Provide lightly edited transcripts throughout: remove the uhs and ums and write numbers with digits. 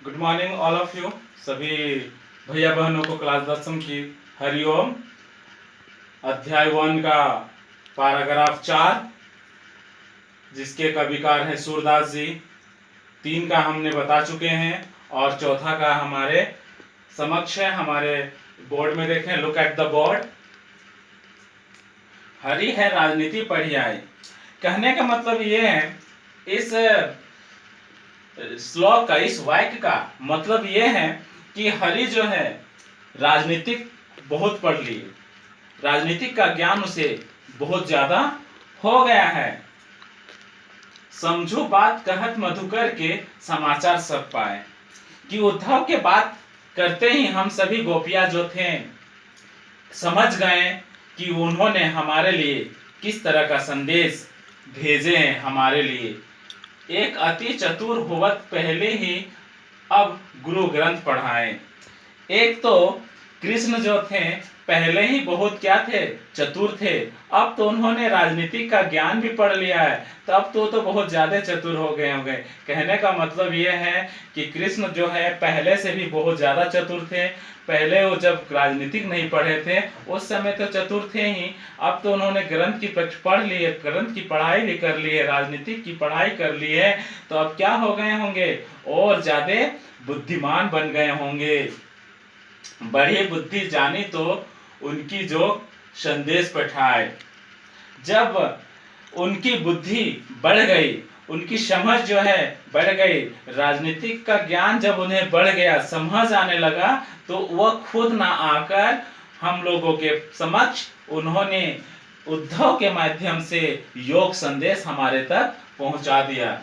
Good morning all of you. सभी भैया बहनों को क्लास 10 की हरिओम। अध्याय 1 का पैराग्राफ 4 जिसके कविकार है सूरदास जी। 3 का हमने बता चुके हैं और चौथा का हमारे समक्ष है, हमारे बोर्ड में देखें। Look at the board. Hari है राजनीति पढ़ियाई। कहने का मतलब ये है, इस श्लोक का, इस वाक्य का मतलब ये है कि हरि जो है राजनीतिक बहुत पढ़ लिए, राजनीतिक का ज्ञान उसे बहुत ज्यादा हो गया है। समझो बात कहत मधुकर के समाचार सब पाए, कि उद्धव के बात करते ही हम सभी गोपियां जो थे समझ गए कि उन्होंने हमारे लिए किस तरह का संदेश भेजे हैं। हमारे लिए एक अति चतुर होवत पहले ही अब गुरु ग्रंथ पढ़ाए। एक तो कृष्ण जो थे पहले ही बहुत क्या थे, चतुर थे। अब तो उन्होंने राजनीति का ज्ञान भी पढ़ लिया है, तब तो बहुत ज्यादा चतुर हो गए। कहने का मतलब ये है कि कृष्ण जो है पहले से भी बहुत ज्यादा चतुर थे। पहले वो जब राजनीतिक नहीं पढ़े थे उस समय तो चतुर थे ही। अब तो उन्होंने ग्रंथ की पढ़ ली है, ग्रंथ की पढ़ाई भी कर ली है, राजनीतिक की पढ़ाई कर ली है, तो अब क्या हो गए होंगे, और ज्यादा बुद्धिमान बन गए होंगे। बड़ी बुद्धि जानी तो उनकी जो संदेश पठाए। जब उनकी बुद्धि बढ़ गई, उनकी समझ जो है बढ़ गई, राजनीतिक का ज्ञान जब उन्हें बढ़ गया, समझ आने लगा, तो वह खुद ना आकर हम लोगों के समक्ष उन्होंने उद्धव के माध्यम से योग संदेश हमारे तक पहुंचा दिया।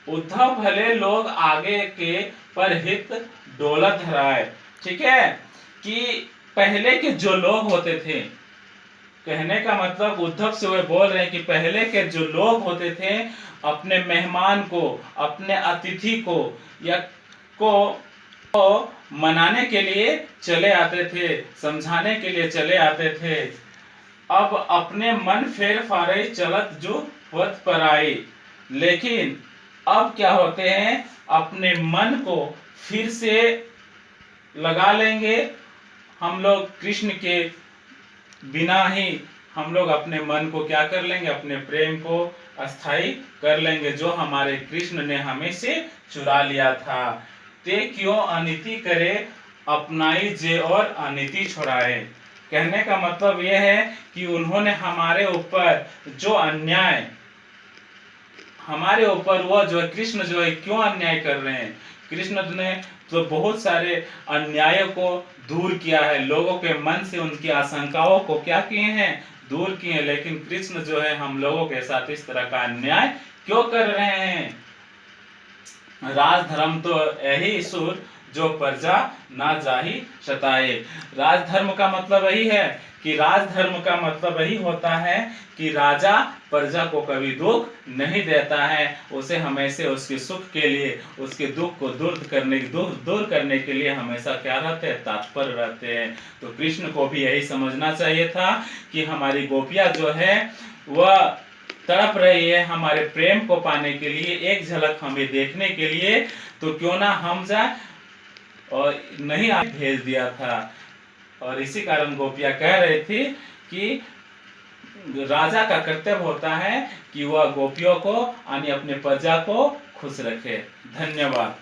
उद्धव भले लोग आगे के पर हित डोलत धराए। ठीक है, कि पहले के जो लोग होते थे, कहने का मतलब उद्धव से वे बोल रहे हैं कि पहले के जो लोग होते थे अपने मेहमान को, अपने अतिथि को या को मनाने के लिए चले आते थे, समझाने के लिए चले आते थे। अब अपने मन फेर फारे चलत जो वत पर आई। लेकिन अब क्या होते हैं, अपने मन को फिर से लगा लेंगे हम लोग। कृष्ण के बिना ही हम लोग अपने मन को क्या कर लेंगे, अपने प्रेम को अस्थाई कर लेंगे, जो हमारे कृष्ण ने हमें से चुरा लिया था। ते क्यों अनिति करे अपनाई जे और अनिति छुड़ाए। कहने का मतलब यह है कि उन्होंने हमारे ऊपर जो अन्याय, हमारे ऊपर वह जो है कृष्ण जो है क्यों अन्याय कर रहे हैं। कृष्ण ने तो बहुत सारे अन्यायों को दूर किया है, लोगों के मन से उनकी आशंकाओं को क्या किए हैं, दूर किए हैं। लेकिन कृष्ण जो है हम लोगों के साथ इस तरह का अन्याय क्यों कर रहे हैं। राजधर्म तो यही सुर जो प्रजा ना जाही सताए। राजधर्म का मतलब यही है कि राजधर्म का मतलब यही होता है कि राजा प्रजा को कभी दुख नहीं देता है, उसे हमेशा उसके सुख के लिए, उसके दुख को दूर करने के लिए हमेशा क्या रहते हैं, तत्पर रहते हैं। तो कृष्ण को भी यही समझना चाहिए था कि हमारी गोपियां जो है वह तड़प रही है हमारे प्रेम को पाने के लिए, एक झलक हमें देखने के लिए, तो क्यों ना हम जाए, और नहीं भेज दिया था। और इसी कारण गोपियां कह रही थी कि राजा का कर्तव्य होता है कि वह गोपियों को यानी अपने प्रजा को खुश रखे। धन्यवाद।